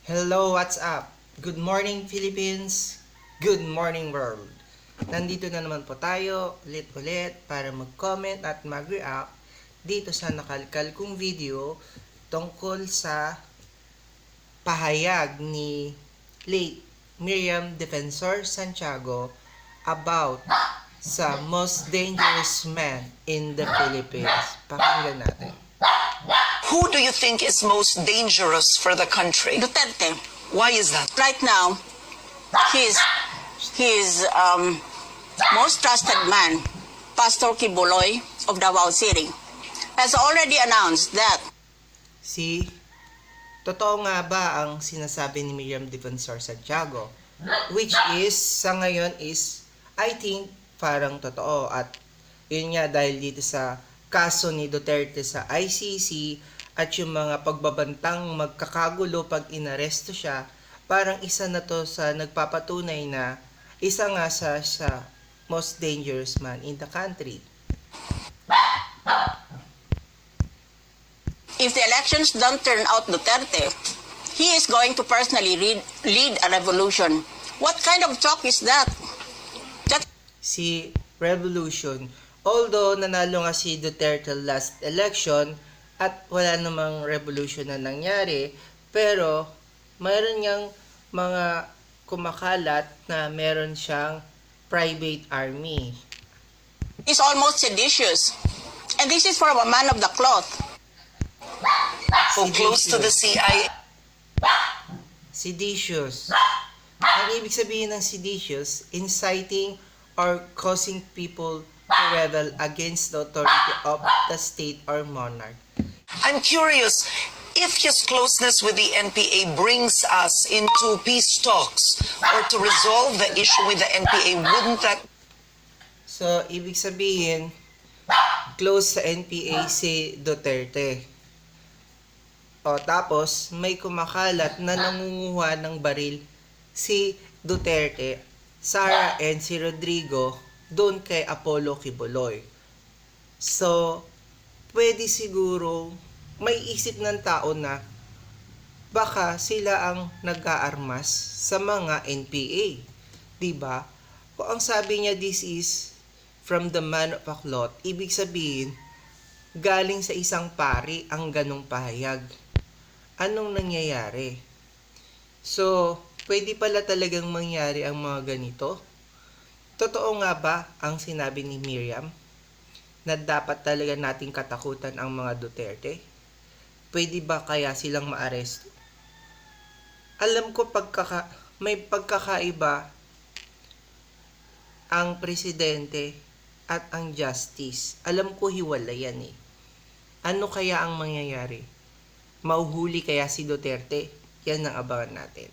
Hello, what's up? Good morning, Philippines. Good morning, world. Nandito na naman po tayo ulit-ulit para mag-comment at mag-react dito sa nakalkal kong video tungkol sa pahayag ni late Miriam Defensor Santiago about sa most dangerous man in the Philippines. Pakinggan natin. Who do you think is most dangerous for the country? Duterte. Why is that? Right now, his most trusted man, Pastor Kibuloy of Davao City, has already announced that Totoo nga ba ang sinasabi ni Miriam Defensor Santiago? Which is, sa ngayon is, I think, parang totoo. At yun nga dahil dito sa kaso ni Duterte sa ICC at yung mga pagbabantang magkakagulo pag inaresto siya, parang isa na to sa nagpapatunay na isa nga sa most dangerous man in the country. if the elections don't turn out Duterte, he is going to personally lead a revolution. What kind of talk is that? Si revolution, although nanalo nga si Duterte last election at wala namang revolution na nangyari, pero mayroon niyang mga kumakalat na meron siyang private army. It's almost seditious. And this is from a man of the cloth. Who close to the CIA? Seditious. Ang ibig sabihin ng seditious, inciting or causing people to rebel against the authority of the state or monarch. I'm curious if his closeness with the NPA brings us into peace talks or to resolve the issue with the NPA, wouldn't that... So, ibig sabihin, close sa NPA si Duterte. O, tapos, may kumakalat na nangunguha ng baril si Duterte, Sara and si Rodrigo doon kay Apollo Kibuloy. So, pwede siguro may isip ng tao na baka sila ang nag-aarmas sa mga NPA. Diba? Kung ang sabi niya, this is from the man of a cloth, ibig sabihin, galing sa isang pari ang ganong pahayag. Anong nangyayari? So, pwede pala talagang mangyari ang mga ganito? Totoo nga ba ang sinabi ni Miriam na dapat talaga nating katakutan ang mga Duterte? Pwede ba kaya silang maaresto? Alam ko may pagkakaiba ang presidente at ang justice. Alam ko hiwalay yan eh. Ano kaya ang mangyayari? Mauhuli kaya si Duterte? Yan ang abangan natin.